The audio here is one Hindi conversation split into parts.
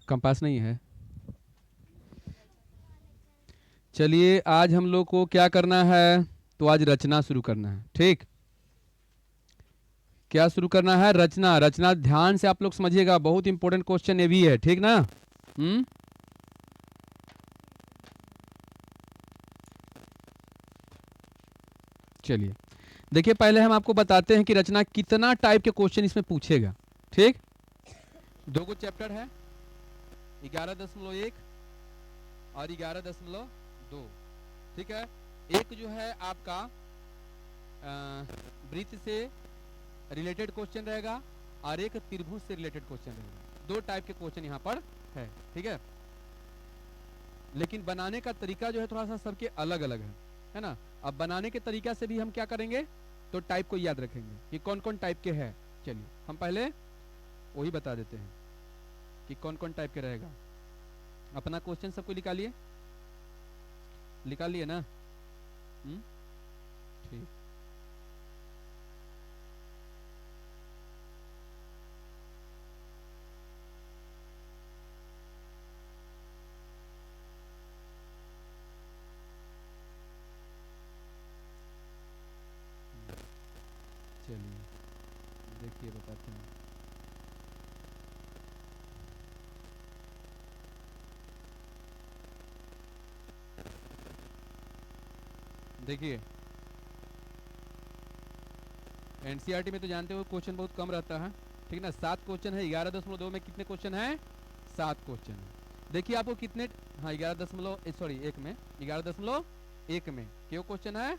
कंपास नहीं है। चलिए आज हम लोग को क्या करना है, तो आज रचना शुरू करना है। ठीक, क्या शुरू करना है? रचना। रचना ध्यान से आप लोग समझिएगा, बहुत इंपॉर्टेंट क्वेश्चन ये भी है। ठीक ना? हम्म। चलिए देखिए, पहले हम आपको बताते हैं कि रचना कितना टाइप के क्वेश्चन इसमें पूछेगा। ठीक, दो गो चैप्टर है, 11.1 और 11.2। ठीक है, एक जो है आपका वृत्त से रिलेटेड क्वेश्चन रहेगा और एक त्रिभुज से रिलेटेड क्वेश्चन रहेगा। दो टाइप के क्वेश्चन यहाँ पर है। ठीक है, लेकिन बनाने का तरीका जो है थोड़ा सा सबके अलग अलग है ना। अब बनाने के तरीका से भी हम क्या करेंगे, तो टाइप को याद रखेंगे कि कौन कौन टाइप के है। चलिए हम पहले वही बता देते हैं कि कौन कौन टाइप के रहेगा। अपना क्वेश्चन सबको निकालिए, निकाल लिए ना? ठीक, चलिए देखिए बताते हैं। देखिए एनसीईआरटी में तो जानते हो क्वेश्चन बहुत कम रहता है। ठीक ना, 7 क्वेश्चन है। 11.2 में कितने क्वेश्चन है? 7 क्वेश्चन है। देखिए आपको कितने, हाँ 11 सॉरी 1 में, 11.1 में क्यों क्वेश्चन है?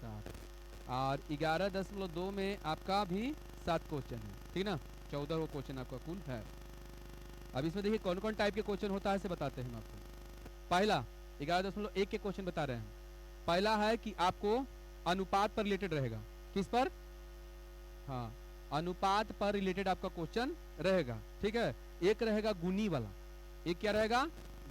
7। और 11.2 में आपका भी 7 क्वेश्चन है। ठीक ना, 14 वो क्वेश्चन आपका कुल है। अब इसमें देखिए कौन कौन टाइप के क्वेश्चन होता है, इसे बताते हैं हम आपको। पहला 11.1 के क्वेश्चन बता रहे हैं। पहला है कि आपको अनुपात पर रिलेटेड रहेगा। किस पर? हाँ, अनुपात पर रिलेटेड आपका क्वेश्चन रहेगा। ठीक है, एक रहेगा गुनी वाला। एक क्या रहेगा?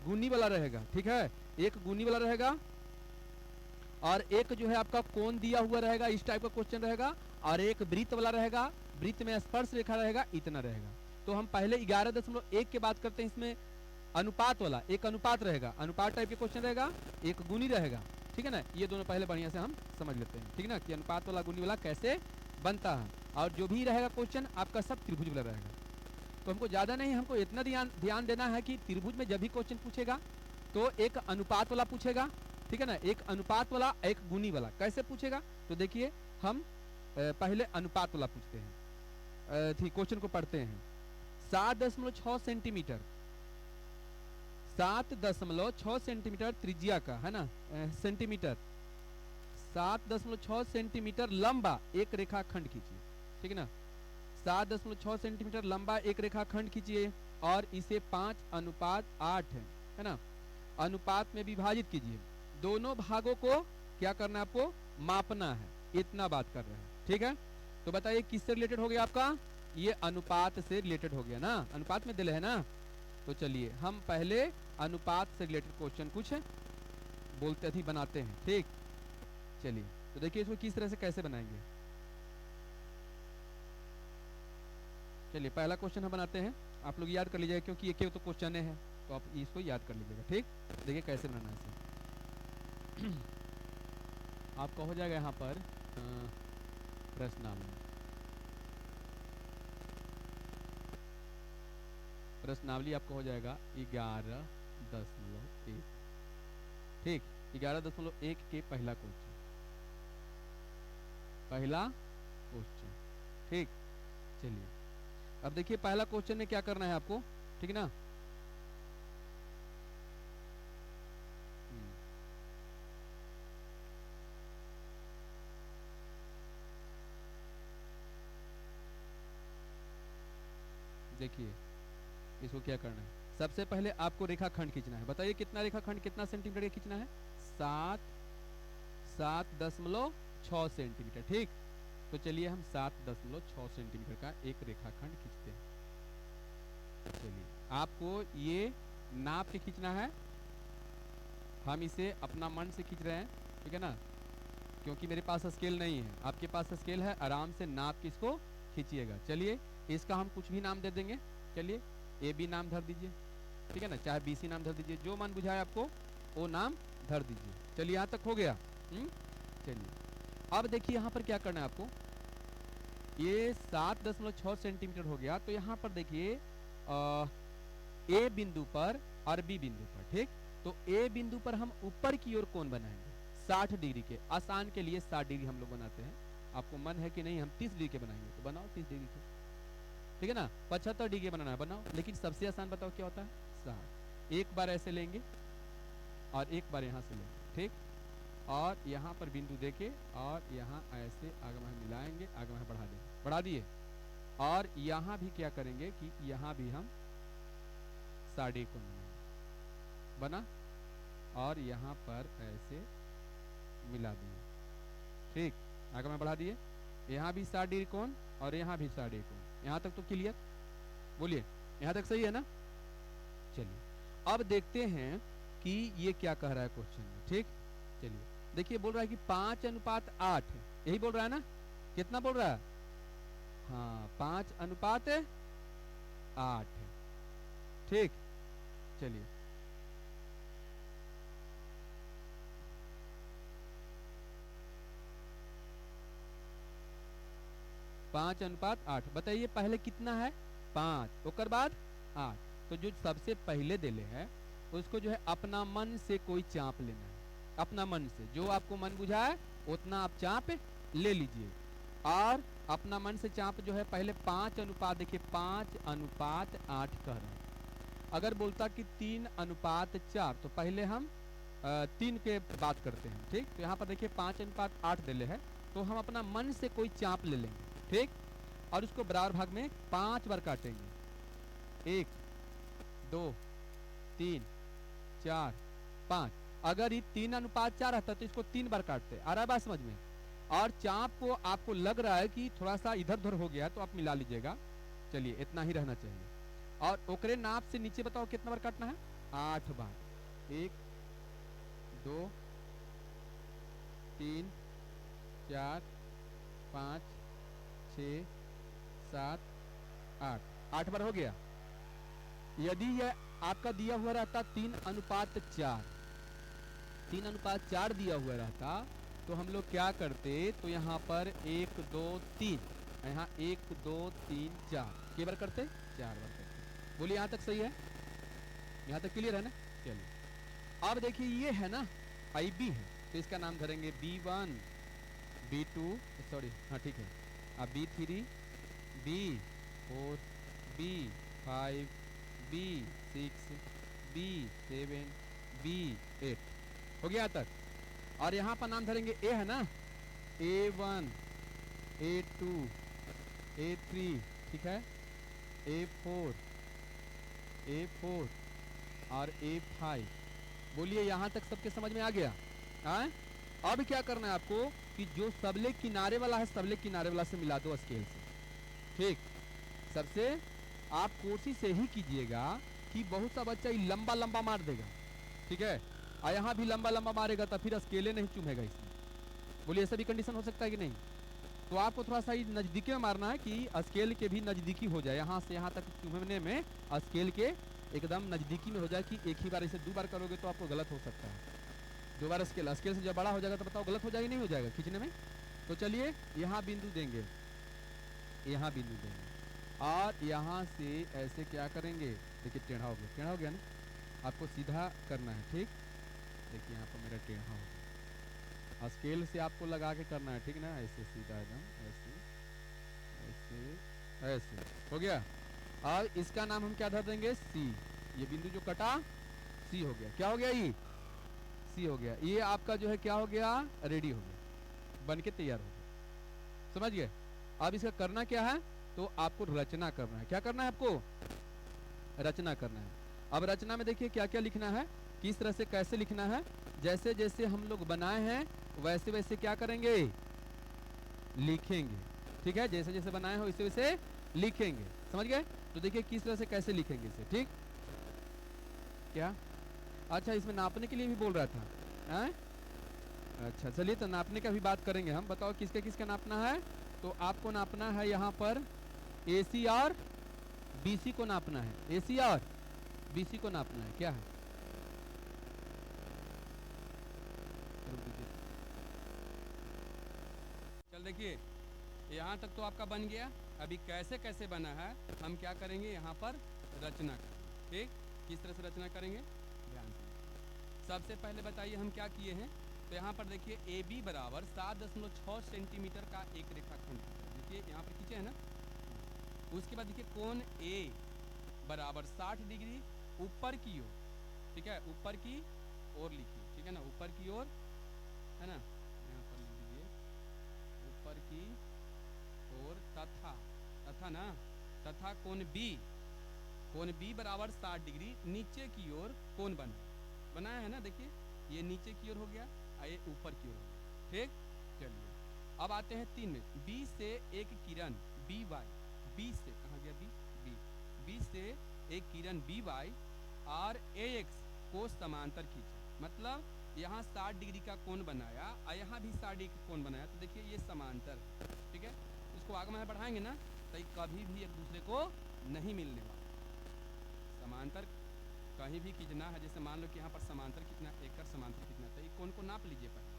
गुनी वाला रहेगा। ठीक है, एक गुनी वाला रहेगा और एक जो है आपका कोण दिया हुआ रहेगा, इस टाइप का क्वेश्चन रहेगा। और एक वृत्त वाला रहेगा, वृत्त में स्पर्श रेखा रहेगा, इतना रहेगा। तो हम पहले 11.1 की बात करते हैं। इसमें अनुपात वाला एक अनुपात रहेगा, अनुपात टाइप के क्वेश्चन रहेगा, एक गुनी रहेगा। ठीक है ना, ये दोनों पहले बढ़िया से हम समझ लेते हैं। ठीक ना, कि अनुपात वाला गुनी वाला कैसे बनता है। और जो भी रहेगा क्वेश्चन आपका सब त्रिभुज वाला रहेगा। तो हमको ज़्यादा नहीं, हमको इतना ध्यान ध्यान देना है कि त्रिभुज में जब भी क्वेश्चन पूछेगा तो एक अनुपात वाला पूछेगा। ठीक है ना, एक अनुपात वाला, एक गुनी वाला। कैसे पूछेगा? तो देखिए हम पहले अनुपात वाला पूछते हैं। ठीक, क्वेश्चन को पढ़ते हैं। 7.6 सेंटीमीटर, 7.6 सेंटीमीटर त्रिज्या का है ना, सेंटीमीटर, 7.6 सेंटीमीटर लंबा एक रेखाखंड खींचिए। ठीक है ना, 7.6 सेंटीमीटर लंबा एक रेखाखंड खींचिए और इसे 5:8 है ना, अनुपात में विभाजित कीजिए। दोनों भागों को क्या करना है आपको? मापना है। इतना बात कर रहे हैं। ठीक है, तो बताइए किससे रिलेटेड हो गया आपका? ये अनुपात से रिलेटेड हो गया ना, अनुपात में दिले है ना। तो चलिए हम पहले अनुपात से रिलेटेड क्वेश्चन कुछ बोलते थी बनाते हैं। ठीक, चलिए तो देखिए इसको किस तरह से कैसे बनाएंगे। चलिए पहला क्वेश्चन हम बनाते हैं, आप लोग याद कर लीजिएगा क्योंकि एक तो क्वेश्चन है, तो आप इसको याद कर लीजिएगा। ठीक, देखिए कैसे बनाना है इसे। आपका हो जाएगा यहाँ पर प्रश्नावली। प्रश्नावली आपका हो जाएगा 11.1। ठीक, 11.1 के पहला क्वेश्चन, पहला क्वेश्चन। ठीक, चलिए अब देखिए पहला क्वेश्चन में क्या करना है आपको। ठीक है ना, देखिए इसको क्या करना है। सबसे पहले आपको रेखाखंड खींचना है। बताइए कितना रेखाखंड, कितना सेंटीमीटर का खींचना है? 7.6 सेंटीमीटर। ठीक, तो चलिए हम 7.6 सेंटीमीटर का एक रेखाखंड खींचते हैं। चलिए आपको ये नाप के खींचना है, हम इसे अपना मन से खींच रहे हैं। ठीक है ना, क्योंकि मेरे पास स्केल नहीं है, आपके पास स्केल है, आराम से नाप के इसको खींचिएगा। चलिए इसका हम कुछ भी नाम दे देंगे। चलिए ए बी नाम धर दीजिए, ठीक है ना, चाहे बी सी नाम धर दीजिए, जो मन बुझाए आपको वो नाम धर दीजिए। चलिए यहाँ तक हो गया। चलिए अब देखिए यहाँ पर क्या करना है आपको, ये 7.6 सेंटीमीटर हो गया, तो यहाँ पर देखिए ए बिंदु पर और बी बिंदु पर, ठीक, तो ए बिंदु पर हम ऊपर की ओर कोण बनाएंगे 60 डिग्री के, आसान के लिए 60 डिग्री हम लोग बनाते हैं। आपको मन है कि नहीं हम 30 डिग्री के बनाएंगे तो बनाओ 30 डिग्री के, ठीक है ना, 75 डिग्री बनाना है बनाओ, लेकिन सबसे आसान बताओ क्या होता है 60। एक बार ऐसे लेंगे और एक बार यहाँ से लेंगे, ठीक, और यहाँ पर बिंदु देके और यहाँ ऐसे आगे में मिलाएंगे, आगे में बढ़ा देंगे, बढ़ा दिए, और यहाँ भी क्या करेंगे कि यहाँ भी हम 60 को बना और यहाँ पर ऐसे मिला दिए, ठीक, आगे में बढ़ा दिए, यहाँ भी 60 डिग्री कोण और यहाँ भी 60 डिग्री कोण। यहाँ तक तो क्लियर, बोलिए यहाँ तक सही है ना। चलिए अब देखते हैं कि ये क्या कह रहा है क्वेश्चन में, ठीक, चलिए देखिए बोल रहा है कि 5:8, यही बोल रहा है ना, कितना बोल रहा है, हाँ 5:8, ठीक, चलिए पाँच अनुपात आठ, बताइए पहले कितना है 5, उसके बाद 8, तो जो सबसे पहले देले है उसको जो है अपना मन से कोई चाप लेना है, अपना मन से जो आपको मन बुझाए उतना आप चाप ले लीजिए, और अपना मन से चाप जो है पहले 5 अनुपात, देखिए 5:8 कह रहे हैं, अगर बोलता कि 3:4 तो पहले हम 3 के बात करते हैं, ठीक, तो यहाँ पर देखिए 5:8 देले है, तो हम अपना मन से कोई चाप ले लेंगे, ठीक, और उसको बराबर भाग में 5 बार काटेंगे, 1 2 3 4 5, अगर ये 3:4 रहता तो इसको 3 बार काटते, आ रहा है बात समझ में, और चाप को आपको लग रहा है कि थोड़ा सा इधर उधर हो गया तो आप मिला लीजिएगा, चलिए इतना ही रहना चाहिए, और ओकरे नाप से नीचे बताओ कितना बार काटना है 8 बार, 1 2 3 4 5 6 7 8 बार हो गया। यदि यह आपका दिया हुआ रहता 3:4, 3:4 दिया हुआ रहता तो हम लोग क्या करते, तो यहाँ पर 1 2 3, यहाँ 1 2 3 4 के बार करते, 4 बार करते, बोलिए यहाँ तक सही है, यहाँ तक क्लियर है ना। चलिए अब देखिए ये है ना IB है, तो इसका नाम धरेंगे B1 B2, सॉरी हाँ ठीक है, अब B3 B4 B5 B6 B7 B8 हो गया तक, और यहाँ पर नाम धरेंगे A है ना, A1 A2 A3, ठीक है, A4 और A5, बोलिए यहाँ तक सबके समझ में आ गया। हाँ अब क्या करना है आपको कि जो सबले किनारे वाला है सबले किनारे वाला से मिला दो स्केल से, ठीक, सबसे आप कोशिश से ही कीजिएगा कि बहुत सा बच्चा ही लंबा लंबा मार देगा, ठीक है, और यहाँ भी लंबा लंबा मारेगा तो फिर स्केले नहीं चुमेगा इसमें, बोलिए ऐसा भी कंडीशन हो सकता है कि नहीं, तो आपको थोड़ा सा ही नज़दीकी में मारना है कि स्केल के भी नज़दीकी हो जाए, यहाँ से यहाँ तक चूमने में स्केल के एकदम नज़दीकी में हो जाए, कि एक ही बार इसे 2 बार करोगे तो आपको गलत हो सकता है, 2 बार स्केल से जब बड़ा हो जाएगा तो बताओ गलत हो जाएगा नहीं हो जाएगा खींचने में। तो चलिए यहाँ बिंदु देंगे, यहाँ बिंदु देंगे, और यहाँ से ऐसे क्या करेंगे, देखिए टेढ़ा हो गया, टेढ़ा हो गया ना, आपको सीधा करना है, ठीक, देखिए यहाँ पर मेरा टेढ़ा हो गया, स्केल से आपको लगा के करना है, ठीक ना, ऐसे सीधा एकदम ऐसे ऐसे ऐसे हो गया, और इसका नाम हम क्या धर देंगे C, ये बिंदु जो कटा C हो गया, क्या हो गया ये C हो गया, ये आपका जो है क्या हो गया रेडी हो गया, बन के तैयार हो गया, समझ गए। अब इसका करना क्या है, तो आपको रचना करना है, क्या करना है आपको रचना करना है। अब रचना में देखिए क्या क्या लिखना है, किस तरह से कैसे लिखना है, जैसे जैसे हम लोग बनाए हैं वैसे वैसे क्या करेंगे लिखेंगे, ठीक है, जैसे जैसे बनाए हो वैसे वैसे लिखेंगे, समझ गए। तो देखिए किस तरह से कैसे लिखेंगे इसे, ठीक, क्या अच्छा इसमें नापने के लिए भी बोल रहा था, हैं? अच्छा चलिए तो नापने का भी बात करेंगे हम, बताओ किसका किसका नापना है, तो आपको नापना है यहाँ पर AC और BC को नापना है, AC और BC को नापना है, क्या है? रुक दीजिए। चल देखिए, यहाँ तक तो आपका बन गया। अभी कैसे कैसे बना है हम क्या करेंगे, यहाँ पर रचना करेंगे। ठीक, किस तरह से रचना करेंगे ध्यान से। सबसे पहले बताइए हम क्या किए हैं। तो यहाँ पर देखिए AB बराबर 7.6 सेंटीमीटर का एक रेखाखंड खींचा। देखिए यहाँ पर खींचे है ना। उसके बाद देखिए कोण A बराबर 60 डिग्री ऊपर की ओर, ठीक है, ऊपर की ओर लिखिए, ठीक है ना, ऊपर की ओर, है ना, यहाँ पर लिख दीजिए ऊपर की ओर तथा ना, तथा कोण B बराबर 60 डिग्री नीचे की ओर कोण बनाया है ना। देखिए ये नीचे की ओर हो गया और ये ऊपर की ओर हो गया। ठीक, चलिए अब आते हैं 3 में। B से एक किरण BY, B से कहाँ गया B से एक किरण BY और AX को समांतर खींचा। मतलब यहाँ 60 डिग्री का कोण बनाया और यहाँ भी 60 डिग्री का कोण बनाया। तो देखिए ये समांतर है, ठीक है। इसको आगे में बढ़ाएंगे ना तो ये कभी भी एक दूसरे को नहीं मिलने वाला। समांतर कहीं भी खींचना है, जैसे मान लो कि यहाँ पर समांतर कितना, एकड़ समांतर कितना, तो ये कोण को नाप लीजिए पहले,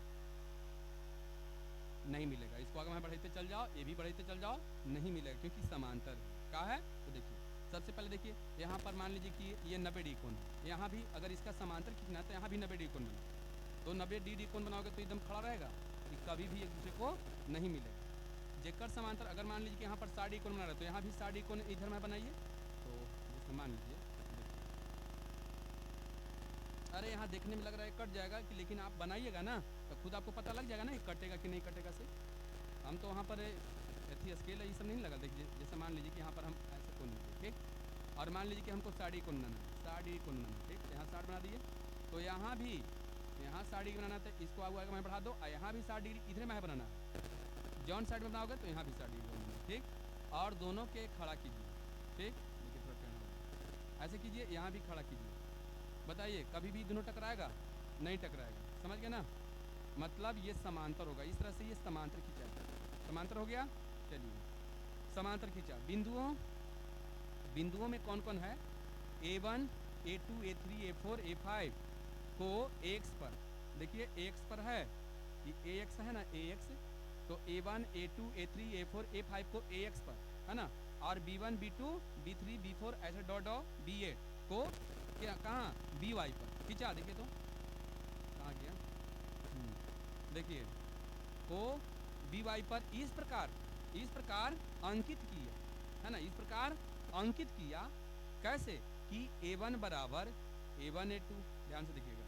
नहीं मिलेगा। इसको आगे में बढ़ाते चल जाओ, ये भी बढ़ाते चल जाओ, नहीं मिलेगा क्योंकि समांतर का है। तो देखिए सबसे पहले देखिए यहाँ पर मान लीजिए कि ये 90 डिग्री कोण है, यहाँ भी अगर इसका समांतर खींचना है तो यहाँ भी 90 डिग्री कोण बनाओ। तो 90 डिग्री कोण बनाओगे तो एकदम खड़ा रहेगा, कि कभी भी एक दूसरे को नहीं मिलेगा। जेकर समांतर अगर मान लीजिए कि यहाँ पर 60 डिग्री कोण बना रहा है तो यहाँ भी 60 डिग्री कोण इधर में बनाइए। तो जैसे मान लीजिए, अरे यहाँ देखने में लग रहा है कट जाएगा कि, लेकिन आप बनाइएगा ना तो खुद आपको पता लग जाएगा ना कटेगा कि नहीं कटेगा से। हम तो वहाँ पर एथी स्केल है ये सब नहीं लगा। देखिए जैसे मान लीजिए कि यहाँ पर हम ऐसे कोण लीजिए, ठीक, और मान लीजिए कि हमको 60 कोण बनाना है, 60 कोण बनाना है, ठीक, यहाँ 60 बना दिए। तो यहाँ भी 60 डिग्री बनाना था, इसको आगे में बढ़ा दो और यहाँ भी 60 डिग्री इधर में बनाना है। जॉन साइड में बनाओगे तो यहाँ भी 60 डिग्री बनाना है, ठीक, और दोनों के खड़ा कीजिए, ठीक, देखिए थोड़ा टेढ़ा ऐसे कीजिए, यहाँ भी खड़ा कीजिए। बताइए कभी भी दोनों टकराएगा? नहीं टकराएगा, समझ गए ना। मतलब ये समांतर होगा, इस तरह से ये समांतर खींचा है। समांतर हो गया। चलिए समांतर खींचा, बिंदुओं में कौन कौन है, A1 A2 A3 A4 A5 को X पर, देखिए X पर है, ये AX है ना, AX, तो A1 A2 A3 A4 A5 को AX पर है ना, और B1 B2 B3 B4 ऐसे डॉट B8 को क्या कहाँ BY पर खींचा। देखिए तो कहाँ गया, देखिए को BY पर इस प्रकार अंकित किया, है ना, इस प्रकार अंकित किया। कैसे कि A1 बराबर A1 A2, ध्यान से देखिएगा,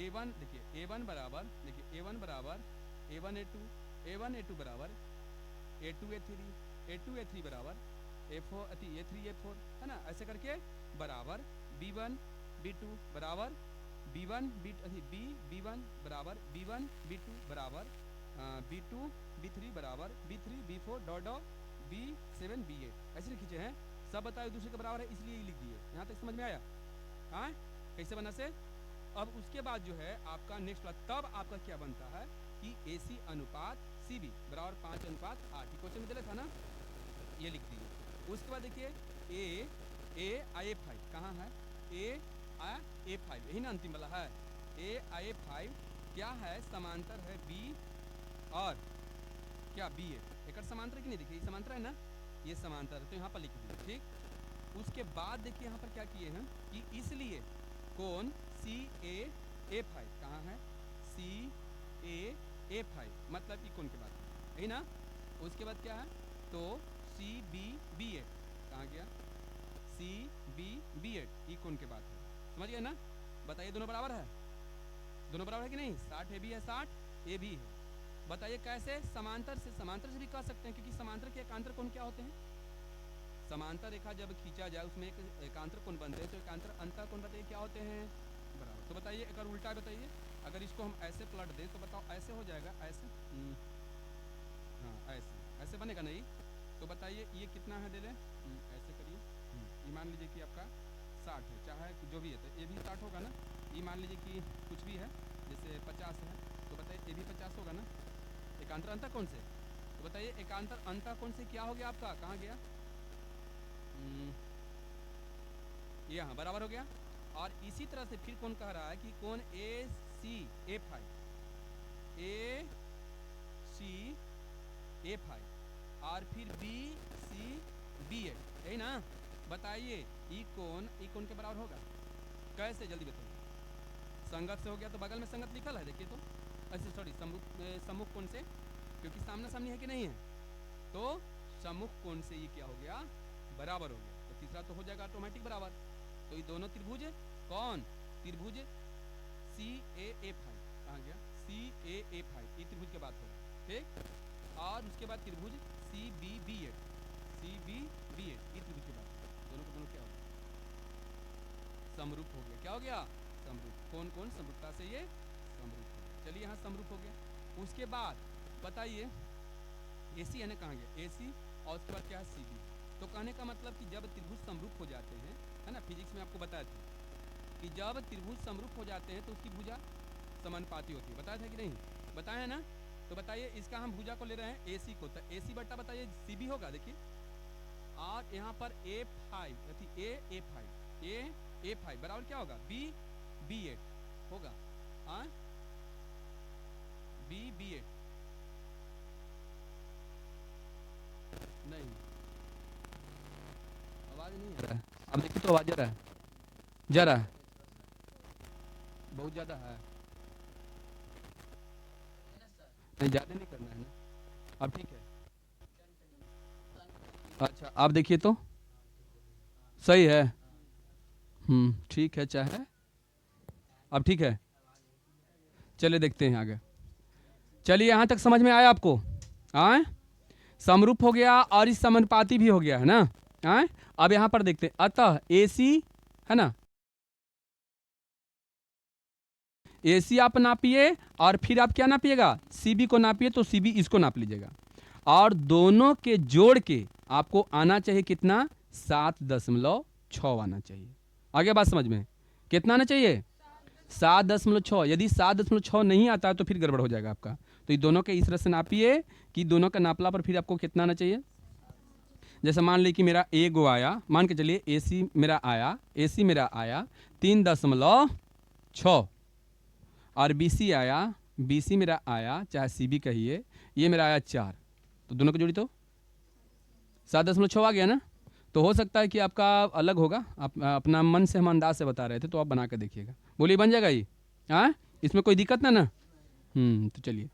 A1 देखिए A1 बराबर, देखिए A1 बराबर A1 A2, A1 A2 बराबर A2 A3, A2 A3 बराबर A4 A3 A4, है ना, ऐसे करके बराबर B1 B2 बराबर B1 B1 बराबर B1 B2 बराबर B2 B3 बराबर B3 B4 dot B7 B8 ऐसे खींचे हैं। सब बताओ एक दूसरे के बराबर है इसलिए ही लिख दिए। यहाँ तक समझ में आया? हाँ, कैसे बना से। अब उसके बाद जो है आपका नेक्स्ट वाला, तब आपका क्या बनता है कि AC अनुपात CB बराबर 5:8। क्वेश्चन में दिया था ना, ये लिख दिए। उसके बाद देखिए A5 कहाँ है, A5 यही ना अंतिम वाला है। A5 क्या है, समांतर है B और क्या B8, एक समांतर की नहीं, देखिए समांतर है ना, ये समांतर है तो यहाँ पर लिख दिए, ठीक। उसके बाद देखिए यहाँ पर क्या किए हैं कि इसलिए कोण CAA5 कहाँ है, CAA5 मतलब ये कोण के बाद यही ना। उसके बाद क्या है तो CBB8 कहाँ गया, CBB8 ये कोण के बाद है, समझ गए ना। बताइए दोनों बराबर है, दोनों बराबर है कि नहीं, 60 AB है 60 AB है। बताइए कैसे, समांतर से भी कह सकते हैं, क्योंकि समांतर के एकांतर कोण क्या होते हैं। समांतर रेखा जब खींचा जाए उसमें एक एकांतर कोण बनते हैं, तो एकांतर अंतर कोण बताइए क्या होते हैं, बराबर। तो बताइए एक और उल्टा बताइए, अगर इसको हम ऐसे पलट दें तो बताओ ऐसे हो जाएगा, ऐसे हाँ ऐसे बनेगा नहीं। तो बताइए ये कितना है, दे दें ऐसे करिए, ये मान लीजिए कि आपका 60 है, चाहे जो भी है, तो ये भी 60 होगा ना। ये मान लीजिए कि कुछ भी है, जैसे 50 है, तो बताइए ये भी 50 होगा ना। एकांतर अंतर कोण से, तो बताइए एकांतर अंतर कोण से क्या हो गया आपका, कहाँ गया, ये यहाँ बराबर हो गया। और इसी तरह से फिर कौन कह रहा है कि कौन ए सी ए फाइव ए सी ए फाइव और फिर बी सी बी ए, यही ना। बताइए ई कौन के बराबर होगा? कैसे, जल्दी बताइए। संगत से हो गया तो बगल में संगत लिखल है, देखिए तो ऐसे, सॉरी सम्मुख कोण से, क्योंकि सामना सामनी है कि नहीं है, तो सम्मुख कोण से ये क्या हो गया? बराबर हो गया। तो तीसरा तो हो जाएगा ऑटोमेटिक बराबर। तो ये दोनों त्रिभुज कौन? त्रिभुज सी ए फाइव, कहाँ गया? सी ए फाइव, ये त्रिभुज की बात हो रहा है, ठीक। और उसके बाद त्रिभुज C B B eight, C B B eight, ये त्रिभुज की बात हो रहा है। दोनों को दोनों क्या हो गया? समरूप हो गया। क्या हो गया? समरूप। कौन कौन समरूपता से ये समरूप हो गया। चलिए यहाँ समरूप हो गया। उसके बाद बताइए एसी है ना, कहाँ गया? एसी। और उसके बाद क्या है? C B. तो कहने का मतलब कि जब त्रिभुज समरूप हो जाते हैं, है ना, फिजिक्स में आपको बताया था कि जब त्रिभुज समरूप हो जाते हैं तो उसकी भुजा समानुपाती होती है। बताया था कि नहीं? बताया है ना। तो बताइए इसका हम भुजा को ले रहे हैं एसी को, तो एसी बट्टा बताइए सी बी होगा, देखिए। और यहाँ पर ए फाइव ए फाइव बराबर क्या होगा? बी बी एट होगा। हाँ, बी बी एट नहीं, आवाज नहीं आ रहा है। अब देखिए तो आवाज आ रहा है, जा रहा है, बहुत ज्यादा है। नहीं, ज्यादा नहीं करना है ना। अब ठीक है। अच्छा आप देखिए तो सही है। ठीक है, चाहे अब ठीक है। चलिए देखते हैं आगे। चलिए यहाँ तक समझ में आया आपको? आए, समरूप हो गया और इस समानुपाती भी हो गया है ना। आए, अब यहाँ पर देखते हैं। अतः एसी है ना, एसी आप नापिए और फिर आप क्या नापिएगा? सीबी को नापिए, तो सीबी इसको नाप लीजिएगा। और दोनों के जोड़ के आपको आना चाहिए कितना? 7.6 आना चाहिए। आगे बात समझ में? कितना आना चाहिए? 7.6। यदि 7.6 नहीं आता है तो फिर गड़बड़ हो जाएगा आपका। तो ये दोनों के इस तरह से नापिए कि दोनों का नापला पर फिर आपको कितना आना चाहिए। जैसे मान ली कि मेरा ए गो आया, मान के चलिए एसी मेरा आया, एसी मेरा आया 3.6 और बीसी आया, बीसी मेरा आया, चाहे सीबी कहिए, ये मेरा आया 4। तो दोनों की जोड़ी तो 7.6 आ गया ना। तो हो सकता है कि आपका अलग होगा, आप अपना मन से, हम अंदाज से बता रहे थे, तो आप बना के देखिएगा। बोलिए बन जाएगा ये? हाँ, इसमें कोई दिक्कत ना। तो चलिए